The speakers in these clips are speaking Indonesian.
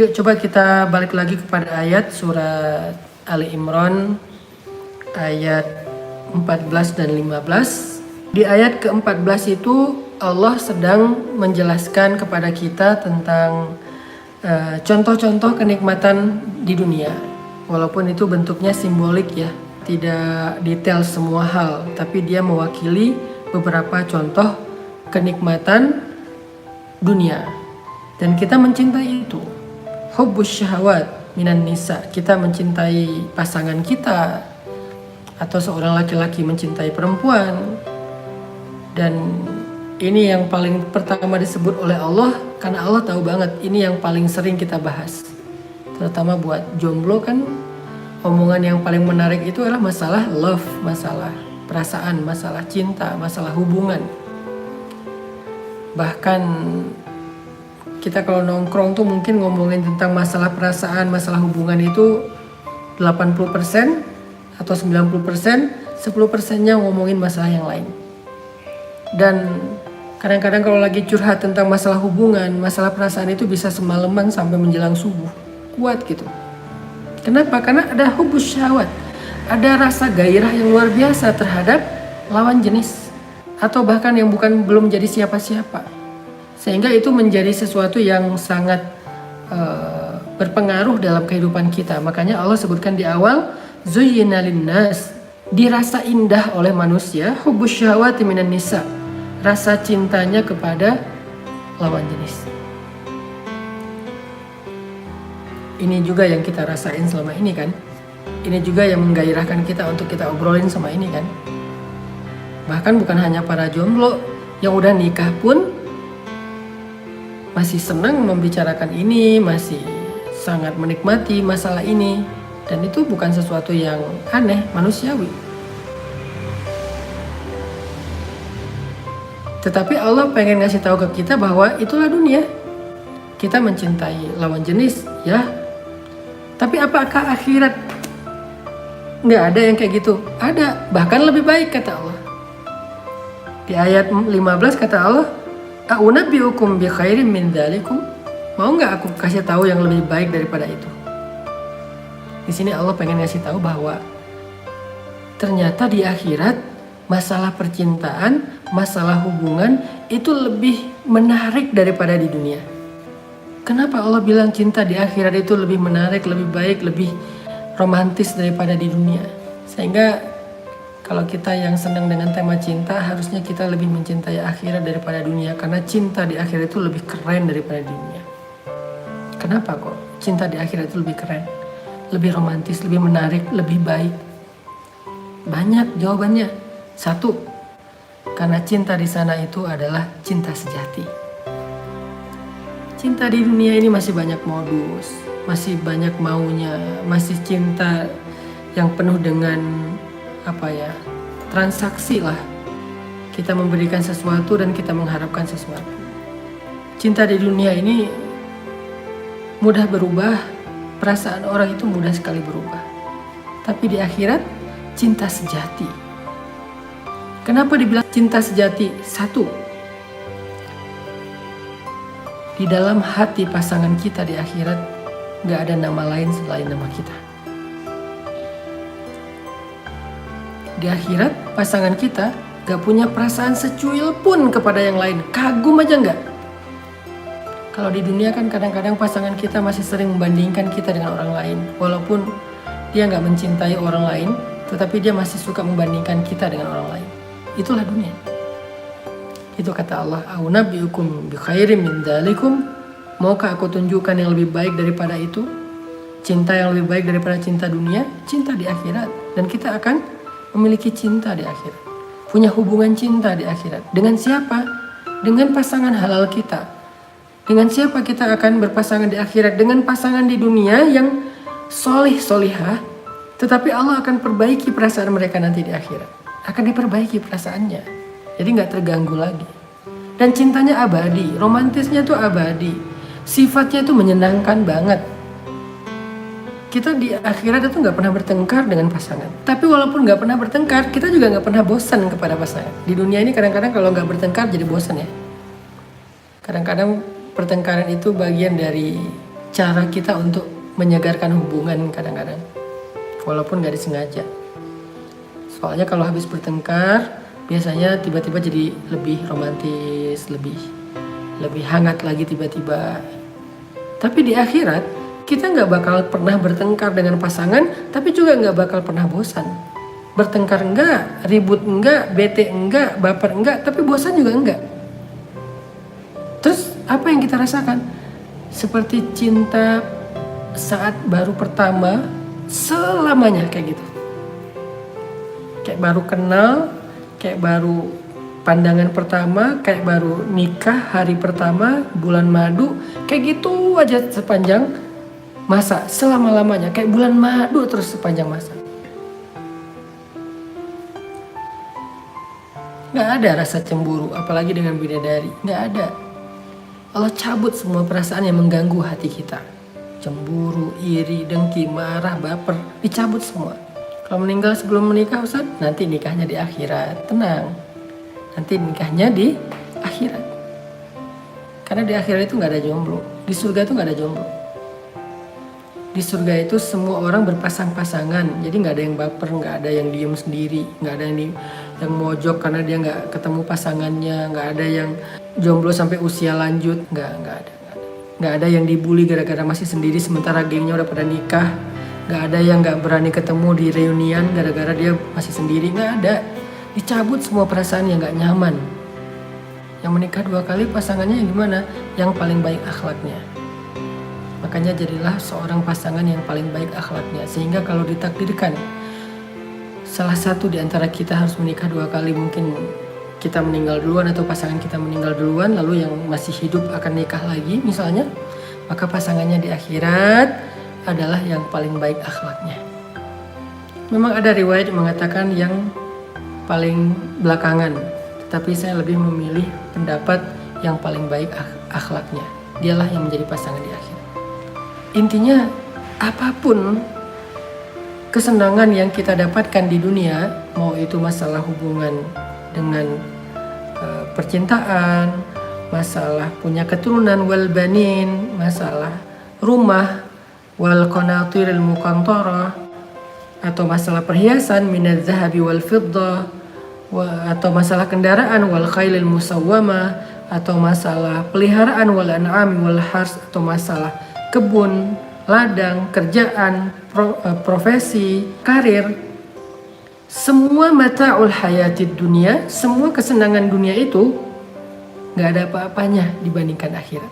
Yuk coba kita balik lagi kepada ayat surat Ali Imran ayat 14 dan 15. Di ayat ke-14 itu Allah sedang menjelaskan kepada kita tentang contoh-contoh kenikmatan di dunia. Walaupun itu bentuknya simbolik ya, tidak detail semua hal, tapi dia mewakili beberapa contoh kenikmatan dunia. Dan kita mencintai itu. Hubbus syahwat minan nisa, kita mencintai pasangan kita, atau seorang laki-laki mencintai perempuan. Dan ini yang paling pertama disebut oleh Allah, karena Allah tahu banget ini yang paling sering kita bahas. Terutama buat jomblo kan, omongan yang paling menarik itu adalah masalah love, masalah perasaan, masalah cinta, masalah hubungan. Bahkan kita kalau nongkrong tuh mungkin ngomongin tentang masalah perasaan, masalah hubungan itu 80% atau 90%, 10%-nya ngomongin masalah yang lain. Dan kadang-kadang kalau lagi curhat tentang masalah hubungan, masalah perasaan itu bisa semalaman sampai menjelang subuh. Kuat gitu. Kenapa? Karena ada hubbus syahwat. Ada rasa gairah yang luar biasa terhadap lawan jenis. Atau bahkan yang belum jadi siapa-siapa. Sehingga itu menjadi sesuatu yang sangat berpengaruh dalam kehidupan kita. Makanya Allah sebutkan di awal, zuyyina linnas, dirasa indah oleh manusia, hubbus syahwati minan nisa, rasa cintanya kepada lawan jenis. Ini juga yang kita rasain selama ini kan. Ini juga yang menggairahkan kita untuk kita obrolin sama ini kan. Bahkan bukan hanya para jomblo, yang udah nikah pun masih senang membicarakan ini, masih sangat menikmati masalah ini. Dan itu bukan sesuatu yang aneh, manusiawi. Tetapi Allah pengen ngasih tahu ke kita bahwa itulah dunia. Kita mencintai lawan jenis, ya. Tapi apakah akhirat? Nggak ada yang kayak gitu. Ada, bahkan lebih baik kata Allah. Di ayat 15 kata Allah, "A'unabbi'ukum bi khairin min dzalikum?" Mau nggak aku kasih tahu yang lebih baik daripada itu? Di sini Allah pengen ngasih tahu bahwa ternyata di akhirat masalah percintaan, masalah hubungan itu lebih menarik daripada di dunia. Kenapa Allah bilang cinta di akhirat itu lebih menarik, lebih baik, lebih romantis daripada di dunia? Sehingga kalau kita yang senang dengan tema cinta, harusnya kita lebih mencintai akhirat daripada dunia. Karena cinta di akhirat itu lebih keren daripada dunia. Kenapa kok cinta di akhirat itu lebih keren? Lebih romantis, lebih menarik, lebih baik? Banyak jawabannya. Satu, karena cinta di sana itu adalah cinta sejati. Cinta di dunia ini masih banyak modus, masih banyak maunya, masih cinta yang penuh dengan transaksi lah. Kita memberikan sesuatu dan kita mengharapkan sesuatu. Cinta di dunia ini mudah berubah, perasaan orang itu mudah sekali berubah. Tapi di akhirat, cinta sejati. Kenapa dibilang cinta sejati? Satu, di dalam hati pasangan kita di akhirat gak ada nama lain selain nama kita. Di akhirat pasangan kita gak punya perasaan secuil pun kepada yang lain. Kagum aja gak? Kalau di dunia kan kadang-kadang pasangan kita masih sering membandingkan kita dengan orang lain. Walaupun dia gak mencintai orang lain, tetapi dia masih suka membandingkan kita dengan orang lain. Itulah dunia. Itu kata Allah, "A'unabbi'ukum bi khairin min dzalikum?" Maukah aku tunjukkan yang lebih baik daripada itu? Cinta yang lebih baik daripada cinta dunia? Cinta di akhirat. Dan kita akan memiliki cinta di akhirat. Punya hubungan cinta di akhirat. Dengan siapa? Dengan pasangan halal kita. Dengan siapa kita akan berpasangan di akhirat? Dengan pasangan di dunia yang solih-solihah. Tetapi Allah akan perbaiki perasaan mereka nanti di akhirat. Akan diperbaiki perasaannya. Jadi gak terganggu lagi. Dan cintanya abadi. Romantisnya tuh abadi. Sifatnya itu menyenangkan banget. Kita di akhirat itu gak pernah bertengkar dengan pasangan. Tapi walaupun gak pernah bertengkar, kita juga gak pernah bosan kepada pasangan. Di dunia ini kadang-kadang kalau gak bertengkar jadi bosan ya. Kadang-kadang pertengkaran itu bagian dari cara kita untuk menyegarkan hubungan kadang-kadang, walaupun gak disengaja. Soalnya kalau habis bertengkar, biasanya tiba-tiba jadi lebih romantis, lebih hangat lagi tiba-tiba. Tapi di akhirat, kita gak bakal pernah bertengkar dengan pasangan, tapi juga gak bakal pernah bosan. Bertengkar enggak, ribut enggak, bete enggak, baper enggak, tapi bosan juga enggak. Terus apa yang kita rasakan? Seperti cinta saat baru pertama, selamanya kayak gitu. Kayak baru kenal, kayak baru pandangan pertama, kayak baru nikah hari pertama, bulan madu, kayak gitu aja sepanjang masa, selama-lamanya, kayak bulan madu terus sepanjang masa. Gak ada rasa cemburu, apalagi dengan bidadari, gak ada. Allah cabut semua perasaan yang mengganggu hati kita. Cemburu, iri, dengki, marah, baper, dicabut semua. Kalau meninggal sebelum menikah, Ustaz, nanti nikahnya di akhirat. Tenang, nanti nikahnya di akhirat. Karena di akhirat itu gak ada jomblo. Di surga itu gak ada jomblo. Di surga itu semua orang berpasang-pasangan. Jadi gak ada yang baper, gak ada yang diem sendiri, gak ada yang mojok karena dia gak ketemu pasangannya, gak ada yang jomblo sampai usia lanjut, gak ada. Gak ada yang dibully gara-gara masih sendiri sementara gengnya udah pada nikah. Gak ada yang gak berani ketemu di reunian gara-gara dia masih sendiri, gak ada. Dicabut semua perasaan yang gak nyaman. Yang menikah 2 kali pasangannya yang gimana? Yang paling baik akhlaknya. Makanya jadilah seorang pasangan yang paling baik akhlaknya. Sehingga kalau ditakdirkan salah satu di antara kita harus menikah 2 kali, mungkin kita meninggal duluan atau pasangan kita meninggal duluan, lalu yang masih hidup akan nikah lagi misalnya, maka pasangannya di akhirat adalah yang paling baik akhlaknya. Memang ada riwayat yang mengatakan yang paling belakangan, tetapi saya lebih memilih pendapat yang paling baik akhlaknya. Dialah yang menjadi pasangan di akhirat. Intinya apapun kesenangan yang kita dapatkan di dunia, mau itu masalah hubungan dengan percintaan, masalah punya keturunan wal banin, masalah rumah wal qanatiril muqantarah, atau masalah perhiasan minaz zahabi wal fiddah, atau masalah kendaraan wal khailil musawwamah, atau masalah peliharaan wal an'ami wal hars, atau masalah kebun, ladang, kerjaan, profesi, karir. Semua mata'ul hayatid dunia, semua kesenangan dunia itu gak ada apa-apanya dibandingkan akhirat.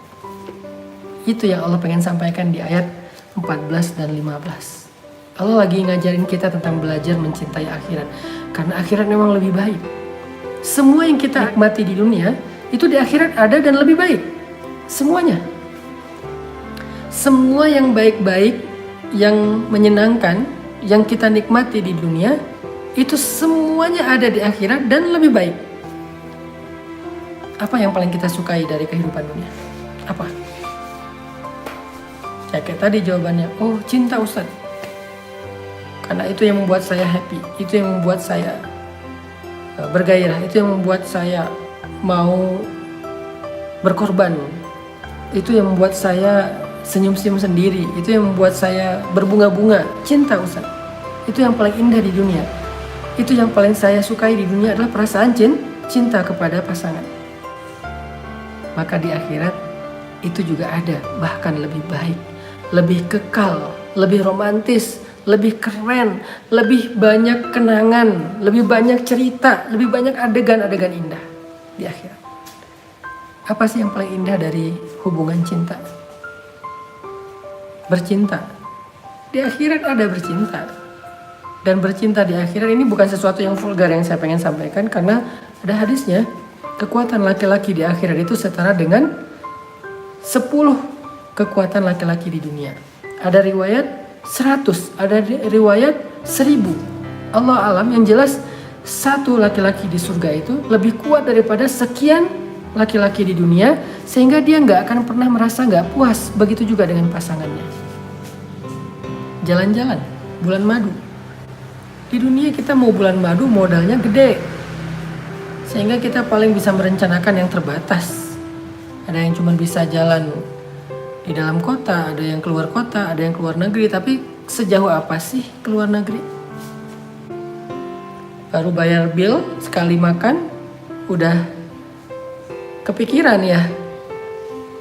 Itu yang Allah pengen sampaikan di ayat 14 dan 15. Allah lagi ngajarin kita tentang belajar mencintai akhirat. Karena akhirat memang lebih baik. Semua yang kita nikmati di dunia itu di akhirat ada dan lebih baik. Semuanya. Semua yang baik-baik, yang menyenangkan, yang kita nikmati di dunia, itu semuanya ada di akhirat dan lebih baik. Apa yang paling kita sukai dari kehidupan dunia? Apa? Ya, kayak tadi jawabannya, oh cinta Ustaz. Karena itu yang membuat saya happy, itu yang membuat saya bergairah, itu yang membuat saya mau berkorban, itu yang membuat saya senyum-senyum sendiri, itu yang membuat saya berbunga-bunga. Cinta Ustaz, itu yang paling indah di dunia. Itu yang paling saya sukai di dunia adalah perasaan cinta kepada pasangan. Maka di akhirat itu juga ada, bahkan lebih baik, lebih kekal, lebih romantis, lebih keren, lebih banyak kenangan, lebih banyak cerita, lebih banyak adegan-adegan indah di akhirat. Apa sih yang paling indah dari hubungan cinta? Bercinta. Di akhirat ada bercinta. Dan bercinta di akhirat ini bukan sesuatu yang vulgar yang saya pengen sampaikan, karena ada hadisnya. Kekuatan laki-laki di akhirat itu setara dengan 10 kekuatan laki-laki di dunia. Ada riwayat 100, ada riwayat 1000. Allah alam, yang jelas satu laki-laki di surga itu lebih kuat daripada sekian laki-laki di dunia, sehingga dia gak akan pernah merasa gak puas. Begitu juga dengan pasangannya. Jalan-jalan, bulan madu. Di dunia kita mau bulan madu modalnya gede, sehingga kita paling bisa merencanakan yang terbatas. Ada yang cuma bisa jalan di dalam kota, ada yang keluar kota, ada yang keluar negeri. Tapi sejauh apa sih keluar negeri? Baru bayar bill sekali makan udah kepikiran ya,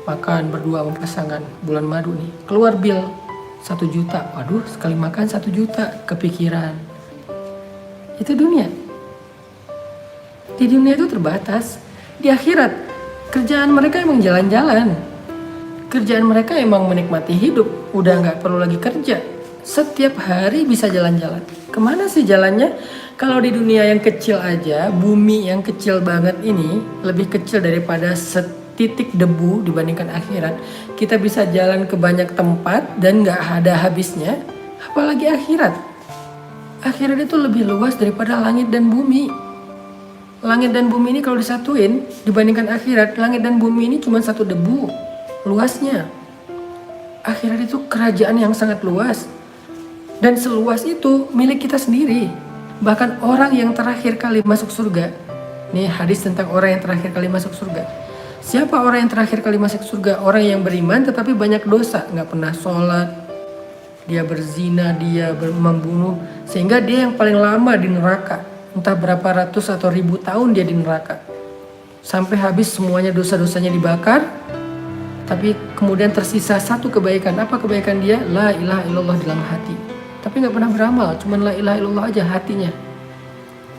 makan berdua sama pasangan bulan madu nih, keluar bill 1 juta. Waduh, sekali makan 1 juta, kepikiran. Itu dunia. Di dunia itu terbatas. Di akhirat kerjaan mereka emang jalan-jalan. Kerjaan mereka emang menikmati hidup. Udah gak perlu lagi kerja. Setiap hari bisa jalan-jalan. Kemana sih jalannya? Kalau di dunia yang kecil aja, bumi yang kecil banget ini lebih kecil daripada setitik debu dibandingkan akhirat. Kita bisa jalan ke banyak tempat dan gak ada habisnya. Apalagi akhirat. Akhirat itu lebih luas daripada langit dan bumi. Langit dan bumi ini kalau disatuin dibandingkan akhirat, langit dan bumi ini cuma satu debu luasnya. Akhirat itu kerajaan yang sangat luas. Dan seluas itu milik kita sendiri. Bahkan orang yang terakhir kali masuk surga. Nih hadis tentang orang yang terakhir kali masuk surga. Siapa orang yang terakhir kali masuk surga? Orang yang beriman tetapi banyak dosa. Gak pernah sholat. Dia berzina, dia membunuh. Sehingga dia yang paling lama di neraka. Entah berapa ratus atau ribu tahun dia di neraka. Sampai habis semuanya dosa-dosanya dibakar. Tapi kemudian tersisa satu kebaikan. Apa kebaikan dia? La ilaha illallah dalam hati. Tapi gak pernah beramal, cuman la ilaha illallah aja hatinya.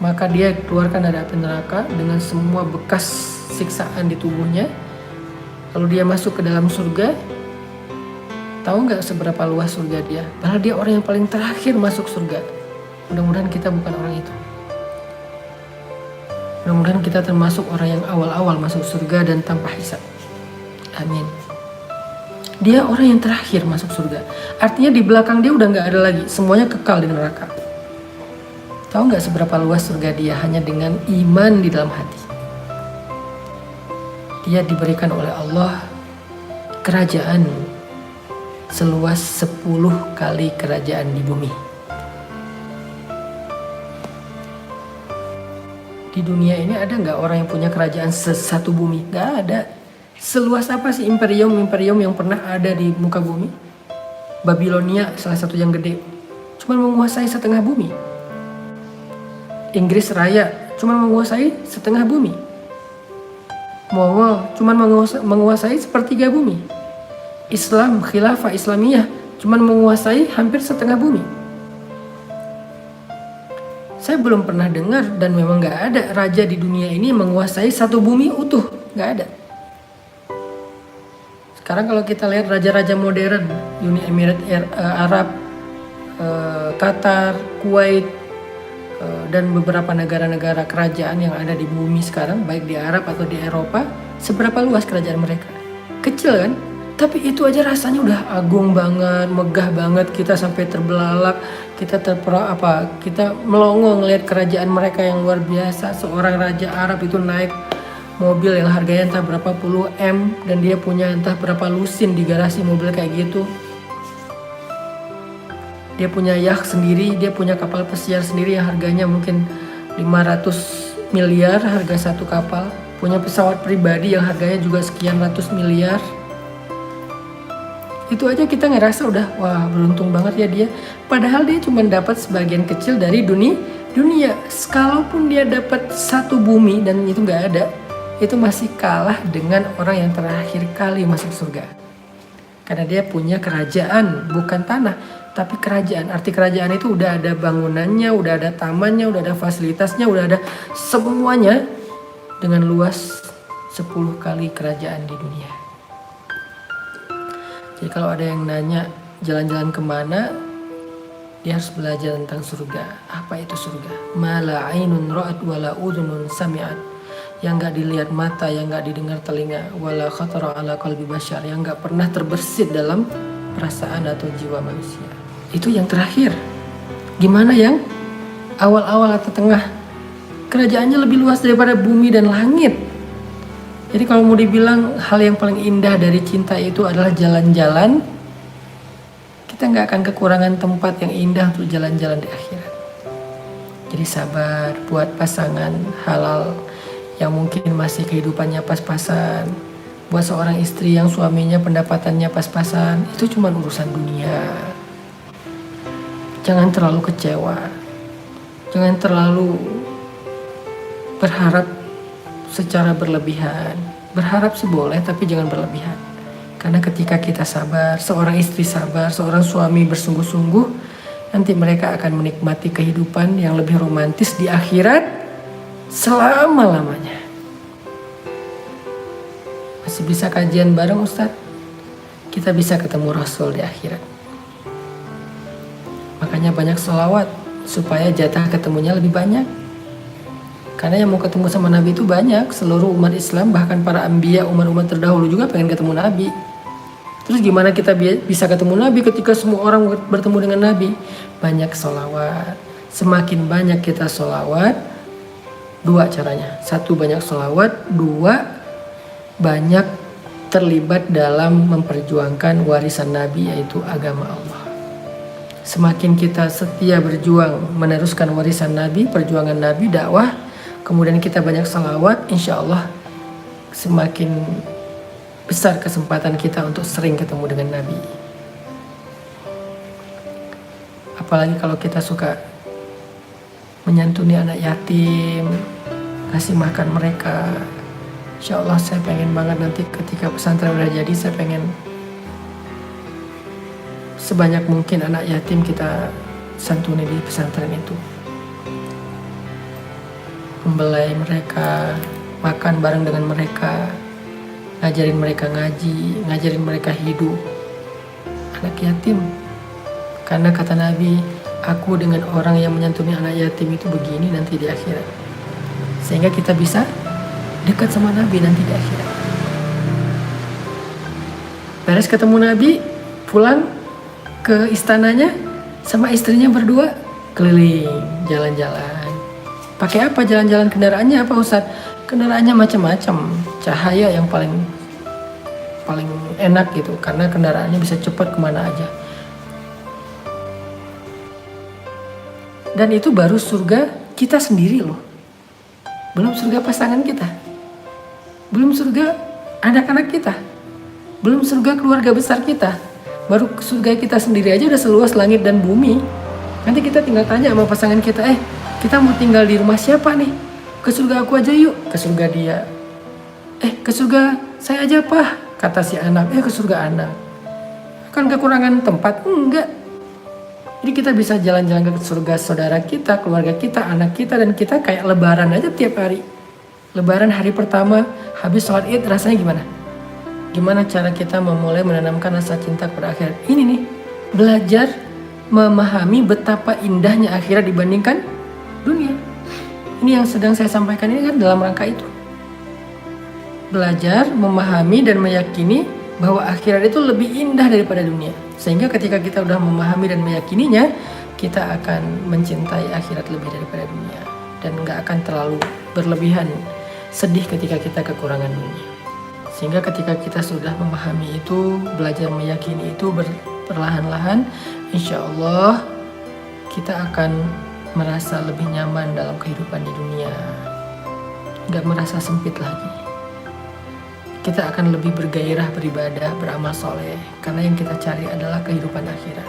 Maka dia keluarkan dari api neraka dengan semua bekas siksaan di tubuhnya. Lalu dia masuk ke dalam surga. Tahu gak seberapa luas surga dia? Padahal dia orang yang paling terakhir masuk surga. Mudah-mudahan kita bukan orang itu. Mudah-mudahan kita termasuk orang yang awal-awal masuk surga dan tanpa hisab. Amin. Dia orang yang terakhir masuk surga. Artinya di belakang dia udah gak ada lagi. Semuanya kekal di neraka. Tahu gak seberapa luas surga dia hanya dengan iman di dalam hati. Dia diberikan oleh Allah kerajaan seluas 10 kali kerajaan di bumi. Di dunia ini ada gak orang yang punya kerajaan satu bumi? Gak ada. Seluas apa sih imperium yang pernah ada di muka bumi? Babilonia salah satu yang gede, cuma menguasai setengah bumi. Inggris Raya cuma menguasai setengah bumi. Mongol cuma menguasai sepertiga bumi. Islam, khilafah Islamiyah cuma menguasai hampir setengah bumi. Saya belum pernah dengar dan memang gak ada raja di dunia ini menguasai satu bumi utuh, gak ada. Sekarang kalau kita lihat raja-raja modern, Uni Emirat Arab, Qatar, Kuwait, dan beberapa negara-negara kerajaan yang ada di bumi sekarang, baik di Arab atau di Eropa, seberapa luas kerajaan mereka? Kecil kan? Tapi itu aja rasanya udah agung banget, megah banget, kita sampai terbelalak, kita kita melongo ngelihat kerajaan mereka yang luar biasa. Seorang raja Arab itu naik mobil yang harganya entah berapa puluh M dan dia punya entah berapa lusin di garasi mobil kayak gitu. Dia punya yacht sendiri, dia punya kapal pesiar sendiri yang harganya mungkin 500 miliar harga satu kapal. Punya pesawat pribadi yang harganya juga sekian ratus miliar. Itu aja kita ngerasa udah wah beruntung banget ya dia. Padahal dia cuma dapat sebagian kecil dari dunia. Kalaupun dia dapat satu bumi dan itu nggak ada, itu masih kalah dengan orang yang terakhir kali masuk surga. Karena dia punya kerajaan, bukan tanah, tapi kerajaan. Arti kerajaan itu udah ada bangunannya, udah ada tamannya, udah ada fasilitasnya, udah ada semuanya dengan luas 10 kali kerajaan di dunia. Jadi kalau ada yang nanya jalan-jalan kemana, dia harus belajar tentang surga. Apa itu surga? Ma la ainun ra'at wa la udhunun sami'at. Yang gak dilihat mata, yang gak didengar telinga, wala khatara ala qalbi bashar, yang gak pernah terbersit dalam perasaan atau jiwa manusia. Itu yang terakhir. Gimana yang awal-awal atau tengah? Kerajaannya lebih luas daripada bumi dan langit. Jadi kalau mau dibilang hal yang paling indah dari cinta itu adalah jalan-jalan, kita gak akan kekurangan tempat yang indah untuk jalan-jalan di akhirat. Jadi sabar buat pasangan halal yang mungkin masih kehidupannya pas-pasan, Buat seorang istri yang suaminya pendapatannya pas-pasan, itu cuma urusan dunia. Jangan terlalu kecewa. Jangan terlalu berharap secara berlebihan. Berharap sih boleh, tapi jangan berlebihan. Karena ketika kita sabar, seorang istri sabar, seorang suami bersungguh-sungguh, nanti mereka akan menikmati kehidupan yang lebih romantis di akhirat selama-lamanya. Masih bisa kajian bareng Ustadz? Kita bisa ketemu Rasul di akhirat. Makanya banyak sholawat supaya jatah ketemunya lebih banyak. Karena yang mau ketemu sama Nabi itu banyak. Seluruh umat Islam, bahkan para anbiya, umat-umat terdahulu juga pengen ketemu Nabi. Terus gimana kita bisa ketemu Nabi ketika semua orang bertemu dengan Nabi? Banyak sholawat. Semakin banyak kita sholawat, dua caranya. Satu, banyak sholawat. Dua, banyak terlibat dalam memperjuangkan warisan Nabi, yaitu agama Allah. Semakin kita setia berjuang meneruskan warisan Nabi, perjuangan Nabi, dakwah, kemudian kita banyak salawat, insya Allah semakin besar kesempatan kita untuk sering ketemu dengan Nabi. Apalagi kalau kita suka menyantuni anak yatim, kasih makan mereka. Insya Allah saya pengen banget nanti ketika pesantren udah jadi, saya pengen sebanyak mungkin anak yatim kita santuni di pesantren itu. Membelai mereka, makan bareng dengan mereka, ngajarin mereka ngaji, ngajarin mereka hidup. Anak yatim. Karena kata Nabi, aku dengan orang yang menyantuni anak yatim itu begini nanti di akhirat. Sehingga kita bisa dekat sama Nabi nanti di akhirat. Beres ketemu Nabi, pulang ke istananya sama istrinya berdua keliling, jalan-jalan. Pakai apa jalan-jalan, kendaraannya apa Ustadz? Kendaraannya macam-macam. Cahaya yang paling enak gitu, karena kendaraannya bisa cepat kemana aja. Dan itu baru surga kita sendiri loh. Belum surga pasangan kita. Belum surga anak-anak kita. Belum surga keluarga besar kita. Baru surga kita sendiri aja udah seluas langit dan bumi. Nanti kita tinggal tanya sama pasangan kita, kita mau tinggal di rumah siapa nih? Ke surga aku aja yuk. Ke surga dia. Ke surga saya aja Pak, kata si anak. Ke surga anak. Kan kekurangan tempat? Enggak. Jadi kita bisa jalan-jalan ke surga saudara kita, keluarga kita, anak kita, dan kita kayak lebaran aja tiap hari. Lebaran hari pertama, habis sholat id rasanya gimana? Gimana cara kita memulai menanamkan rasa cinta kepada akhirat? Ini nih, belajar memahami betapa indahnya akhirat dibandingkan dunia. Ini yang sedang saya sampaikan ini kan dalam rangka itu. Belajar, memahami, dan meyakini bahwa akhirat itu lebih indah daripada dunia. Sehingga ketika kita udah memahami dan meyakininya, kita akan mencintai akhirat lebih daripada dunia. Dan gak akan terlalu berlebihan sedih ketika kita kekurangan dunia. Sehingga ketika kita sudah memahami itu, belajar meyakini itu perlahan-lahan, insya Allah kita akan merasa lebih nyaman dalam kehidupan di dunia. Gak merasa sempit lagi. Kita akan lebih bergairah beribadah, beramal soleh. Karena yang kita cari adalah kehidupan akhirat.